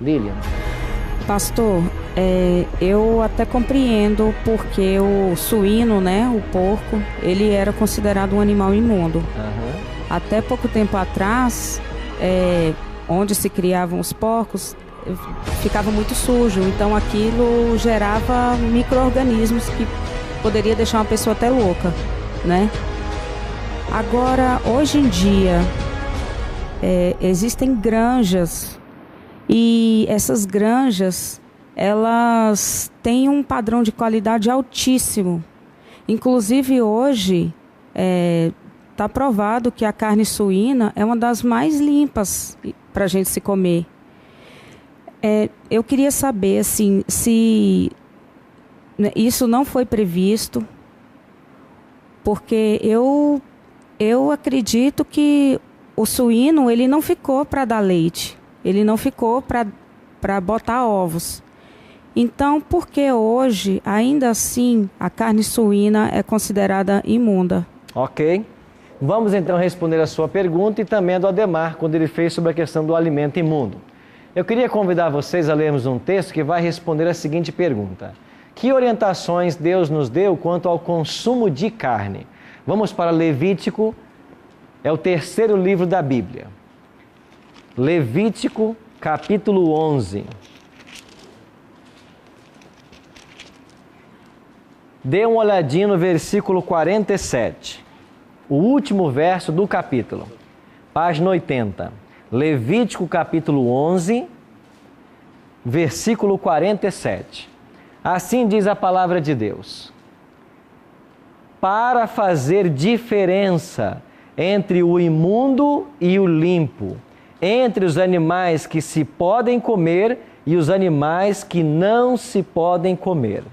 Lilian. Pastor, eu até compreendo porque o suíno, né, o porco, ele era considerado um animal imundo. Até pouco tempo atrás, onde se criavam os porcos, ficava muito sujo, então aquilo gerava micro-organismos que poderia deixar uma pessoa até louca, né? Agora, hoje em dia, existem granjas e essas granjas, elas têm um padrão de qualidade altíssimo. Inclusive hoje, está provado que a carne suína é uma das mais limpas para a gente se comer. Eu queria saber assim, se isso não foi previsto, porque eu acredito que o suíno ele não ficou para dar leite. Ele não ficou para botar ovos. Então, por que hoje, ainda assim, a carne suína é considerada imunda? Ok. Vamos então responder a sua pergunta e também a do Ademar, quando ele fez sobre a questão do alimento imundo. Eu queria convidar vocês a lermos um texto que vai responder a seguinte pergunta. Que orientações Deus nos deu quanto ao consumo de carne? Vamos para Levítico, é o terceiro livro da Bíblia. Levítico, capítulo 11. Dê uma olhadinha no versículo 47. O último verso do capítulo. Página 80. Levítico, capítulo 11, versículo 47. Assim diz a palavra de Deus. Para fazer diferença entre o imundo e o limpo, entre os animais que se podem comer e os animais que não se podem comer.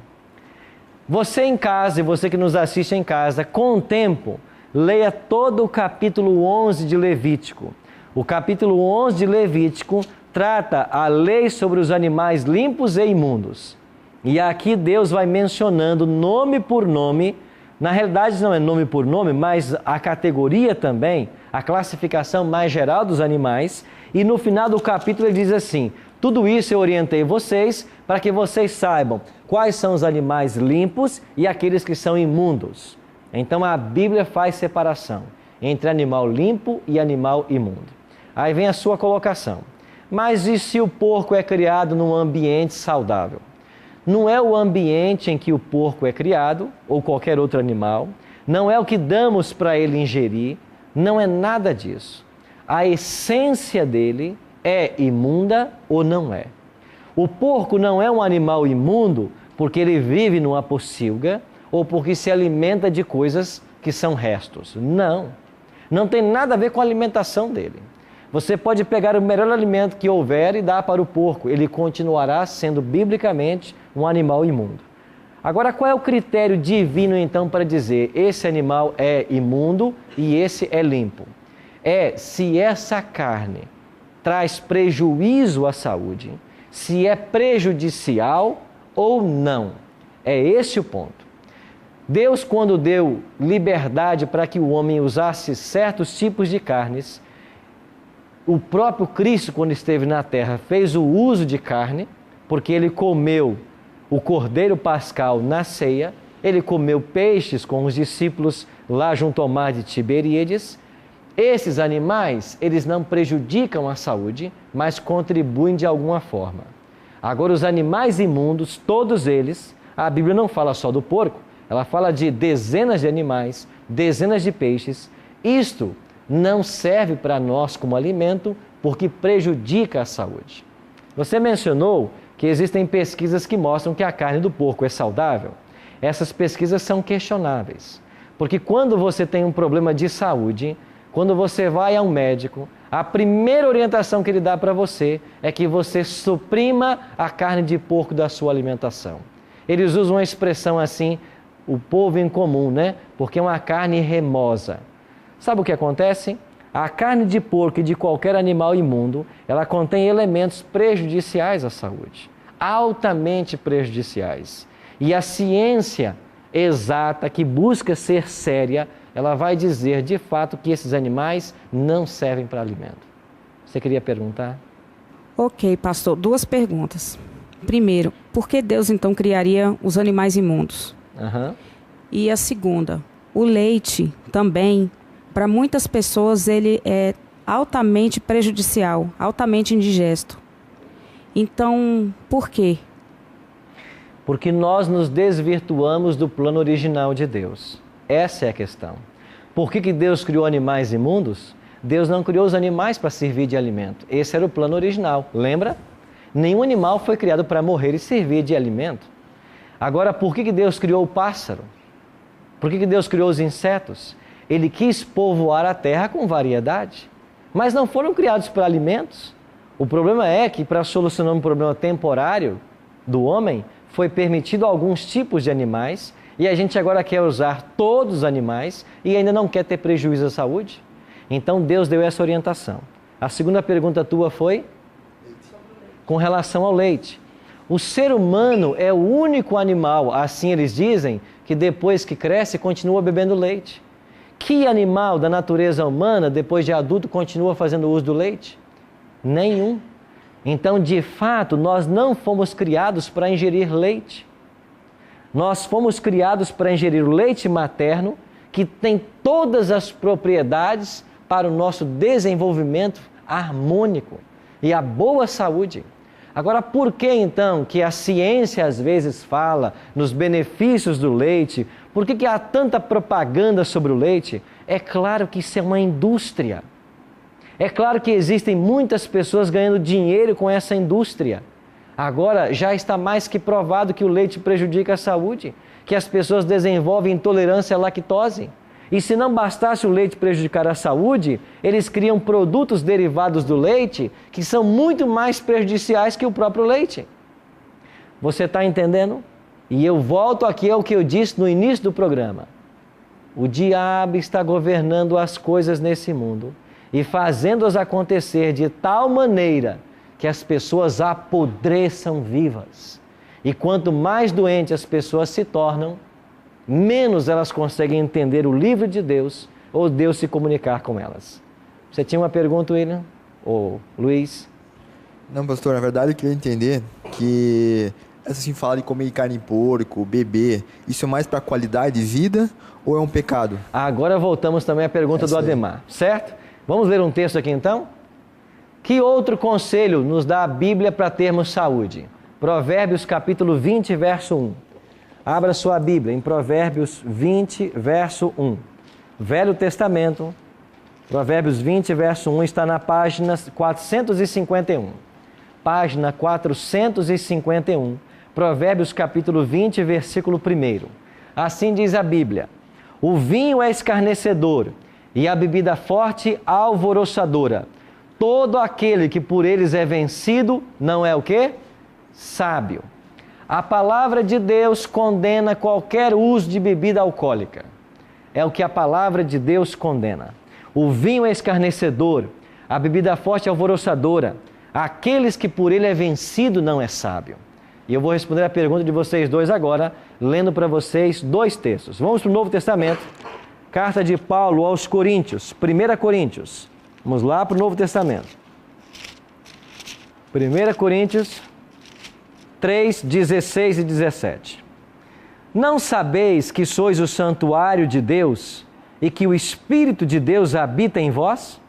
Você em casa e você que nos assiste em casa, com o tempo, leia todo o capítulo 11 de Levítico. O capítulo 11 de Levítico trata a lei sobre os animais limpos e imundos. E aqui Deus vai mencionando nome por nome. Na realidade não é nome por nome, mas a categoria também, a classificação mais geral dos animais. E no final do capítulo ele diz assim, tudo isso eu orientei vocês para que vocês saibam quais são os animais limpos e aqueles que são imundos. Então a Bíblia faz separação entre animal limpo e animal imundo. Aí vem a sua colocação. Mas e se o porco é criado num ambiente saudável? Não é o ambiente em que o porco é criado, ou qualquer outro animal, não é o que damos para ele ingerir, não é nada disso. A essência dele é imunda ou não é. O porco não é um animal imundo porque ele vive numa pocilga ou porque se alimenta de coisas que são restos. Não. Não tem nada a ver com a alimentação dele. Você pode pegar o melhor alimento que houver e dar para o porco. Ele continuará sendo, biblicamente, um animal imundo. Agora, qual é o critério divino, então, para dizer esse animal é imundo e esse é limpo? É se essa carne traz prejuízo à saúde, se é prejudicial ou não. É esse o ponto. Deus, quando deu liberdade para que o homem usasse certos tipos de carnes, o próprio Cristo, quando esteve na terra, fez o uso de carne, porque ele comeu o cordeiro pascal na ceia, ele comeu peixes com os discípulos lá junto ao mar de Tiberíades. Esses animais, eles não prejudicam a saúde, mas contribuem de alguma forma. Agora, os animais imundos, todos eles, a Bíblia não fala só do porco, ela fala de dezenas de animais, dezenas de peixes. Isto não serve para nós como alimento porque prejudica a saúde. Você mencionou que existem pesquisas que mostram que a carne do porco é saudável. Essas pesquisas são questionáveis, porque quando você tem um problema de saúde, quando você vai a um médico, a primeira orientação que ele dá para você é que você suprima a carne de porco da sua alimentação. Eles usam uma expressão assim, o povo em comum, né? Porque é uma carne remosa. Sabe o que acontece? A carne de porco e de qualquer animal imundo, ela contém elementos prejudiciais à saúde, altamente prejudiciais. E a ciência exata, que busca ser séria, ela vai dizer de fato que esses animais não servem para alimento. Você queria perguntar? Ok, pastor. 2 perguntas. Primeiro, por que Deus então criaria os animais imundos? E a segunda, o leite também, para muitas pessoas, ele é altamente prejudicial, altamente indigesto. Então, por quê? Porque nós nos desvirtuamos do plano original de Deus. Essa é a questão. Por que Deus criou animais imundos? Deus não criou os animais para servir de alimento. Esse era o plano original, lembra? Nenhum animal foi criado para morrer e servir de alimento. Agora, por que Deus criou o pássaro? Por que Deus criou os insetos? Ele quis povoar a terra com variedade, mas não foram criados para alimentos. O problema é que, para solucionar um problema temporário do homem, foi permitido alguns tipos de animais e a gente agora quer usar todos os animais e ainda não quer ter prejuízo à saúde. Então Deus deu essa orientação. A segunda pergunta tua foi? Com relação ao leite. O ser humano é o único animal, assim eles dizem, que depois que cresce continua bebendo leite. Que animal da natureza humana, depois de adulto, continua fazendo uso do leite? Nenhum. Então, de fato, nós não fomos criados para ingerir leite. Nós fomos criados para ingerir o leite materno, que tem todas as propriedades para o nosso desenvolvimento harmônico e a boa saúde. Agora, por que então que a ciência às vezes fala nos benefícios do leite? Por que há tanta propaganda sobre o leite? É claro que isso é uma indústria. É claro que existem muitas pessoas ganhando dinheiro com essa indústria. Agora, já está mais que provado que o leite prejudica a saúde, que as pessoas desenvolvem intolerância à lactose. E se não bastasse o leite prejudicar a saúde, eles criam produtos derivados do leite que são muito mais prejudiciais que o próprio leite. Você está entendendo? E eu volto aqui ao que eu disse no início do programa. O diabo está governando as coisas nesse mundo e fazendo-as acontecer de tal maneira que as pessoas apodreçam vivas. E quanto mais doentes as pessoas se tornam, menos elas conseguem entender o livro de Deus ou Deus se comunicar com elas. Você tinha uma pergunta, William? Ou Luiz? Não, pastor, na verdade eu queria entender que assim, fala de comer carne de porco, beber, isso é mais para qualidade de vida ou é um pecado? Agora voltamos também à pergunta do Ademar, certo? Vamos ler um texto aqui então? Que outro conselho nos dá a Bíblia para termos saúde? Provérbios capítulo 20, verso 1. Abra sua Bíblia em Provérbios 20, verso 1. Velho Testamento, Provérbios 20, verso 1, está na página 451. Página 451, Provérbios capítulo 20, versículo 1. Assim diz a Bíblia: o vinho é escarnecedor e a bebida forte alvoroçadora. Todo aquele que por eles é vencido não é o quê? Sábio. A palavra de Deus condena qualquer uso de bebida alcoólica. É o que a palavra de Deus condena. O vinho é escarnecedor, a bebida forte é alvoroçadora. Aqueles que por ele é vencido não é sábio. E eu vou responder a pergunta de vocês dois agora, lendo para vocês 2 textos. Vamos para o Novo Testamento. Carta de Paulo aos Coríntios, 1 Coríntios. Vamos lá para o Novo Testamento. 1 Coríntios 3, 16 e 17. Não sabeis que sois o santuário de Deus e que o Espírito de Deus habita em vós?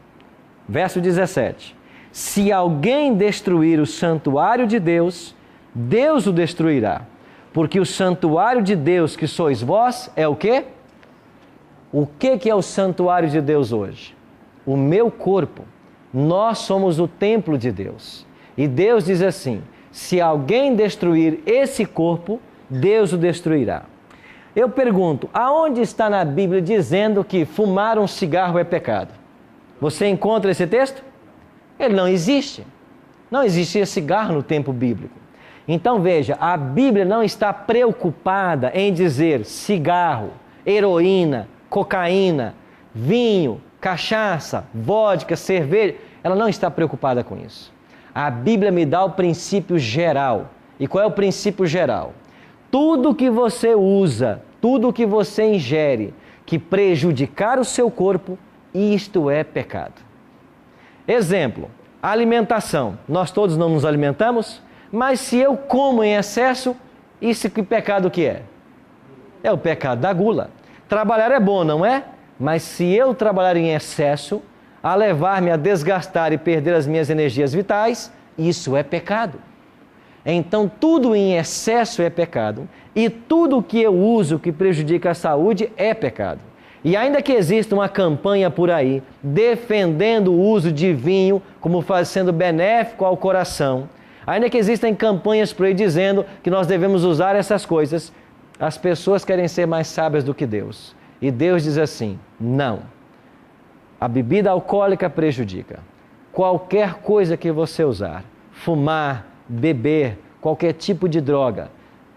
Verso 17. Se alguém destruir o santuário de Deus, Deus o destruirá. Porque o santuário de Deus que sois vós é o quê? O que é o santuário de Deus hoje? O meu corpo. Nós somos o templo de Deus. E Deus diz assim: se alguém destruir esse corpo, Deus o destruirá. Eu pergunto, aonde está na Bíblia dizendo que fumar um cigarro é pecado? Você encontra esse texto? Ele não existe. Não existia cigarro no tempo bíblico. Então veja, a Bíblia não está preocupada em dizer cigarro, heroína, cocaína, vinho, cachaça, vodka, cerveja. Ela não está preocupada com isso. A Bíblia me dá o princípio geral. E qual é o princípio geral? Tudo que você usa, tudo que você ingere, que prejudicar o seu corpo, isto é pecado. Exemplo, Alimentação. Nós todos não nos alimentamos, mas se eu como em excesso, isso que pecado que é? É o pecado da gula. Trabalhar é bom, não é? Mas se eu trabalhar em excesso, a levar-me a desgastar e perder as minhas energias vitais, isso é pecado. Então, tudo em excesso é pecado e tudo que eu uso que prejudica a saúde é pecado. E ainda que exista uma campanha por aí defendendo o uso de vinho como sendo benéfico ao coração, ainda que existam campanhas por aí dizendo que nós devemos usar essas coisas, as pessoas querem ser mais sábias do que Deus. E Deus diz assim, não. A bebida alcoólica prejudica. Qualquer coisa que você usar, fumar, beber, qualquer tipo de droga,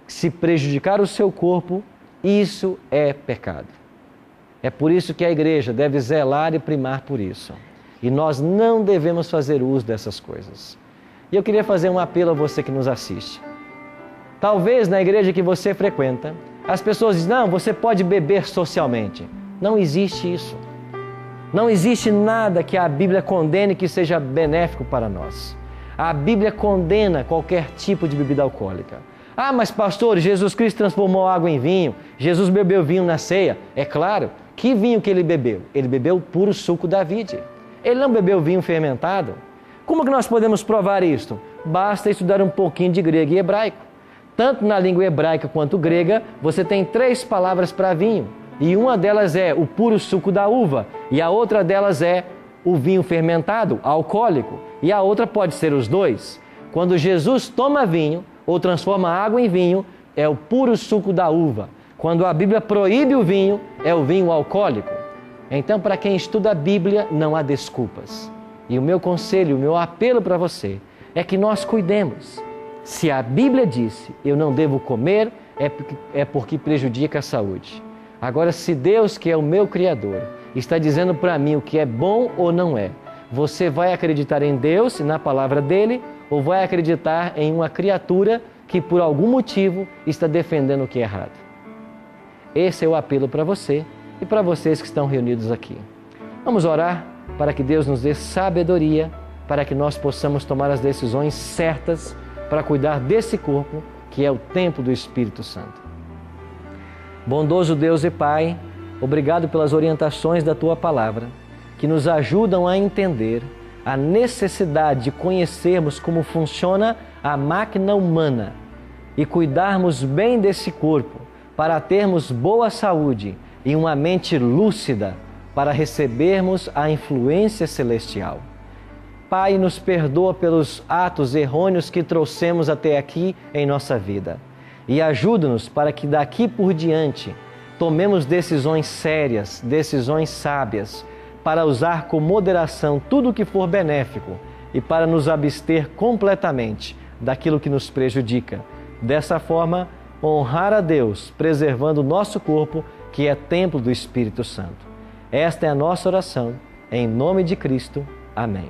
se prejudicar o seu corpo, isso é pecado. É por isso que a igreja deve zelar e primar por isso. E nós não devemos fazer uso dessas coisas. E eu queria fazer um apelo a você que nos assiste. Talvez na igreja que você frequenta, as pessoas dizem, não, você pode beber socialmente. Não existe isso. Não existe nada que a Bíblia condene que seja benéfico para nós. A Bíblia condena qualquer tipo de bebida alcoólica. Ah, mas pastor, Jesus Cristo transformou água em vinho. Jesus bebeu vinho na ceia. É claro. Que vinho que ele bebeu? Ele bebeu o puro suco da vide. Ele não bebeu vinho fermentado. Como que nós podemos provar isto? Basta estudar um pouquinho de grego e hebraico. Tanto na língua hebraica quanto grega, você tem 3 palavras para vinho. E uma delas é o puro suco da uva. E a outra delas é o vinho fermentado, alcoólico. E a outra pode ser os dois. Quando Jesus toma vinho ou transforma água em vinho, é o puro suco da uva. Quando a Bíblia proíbe o vinho, é o vinho alcoólico. Então, para quem estuda a Bíblia, não há desculpas. E o meu conselho, o meu apelo para você é que nós cuidemos. Se a Bíblia disse, eu não devo comer, é porque prejudica a saúde. Agora, se Deus, que é o meu Criador, está dizendo para mim o que é bom ou não é, você vai acreditar em Deus e na palavra dele, ou vai acreditar em uma criatura que por algum motivo está defendendo o que é errado? Esse é o apelo para você e para vocês que estão reunidos aqui. Vamos orar para que Deus nos dê sabedoria, para que nós possamos tomar as decisões certas para cuidar desse corpo que é o templo do Espírito Santo. Bondoso Deus e Pai, obrigado pelas orientações da Tua Palavra, que nos ajudam a entender a necessidade de conhecermos como funciona a máquina humana e cuidarmos bem desse corpo para termos boa saúde e uma mente lúcida para recebermos a influência celestial. Pai, nos perdoa pelos atos errôneos que trouxemos até aqui em nossa vida e ajuda-nos para que daqui por diante tomemos decisões sérias, decisões sábias, para usar com moderação tudo o que for benéfico e para nos abster completamente daquilo que nos prejudica. Dessa forma, honrar a Deus, preservando o nosso corpo, que é templo do Espírito Santo. Esta é a nossa oração, em nome de Cristo. Amém.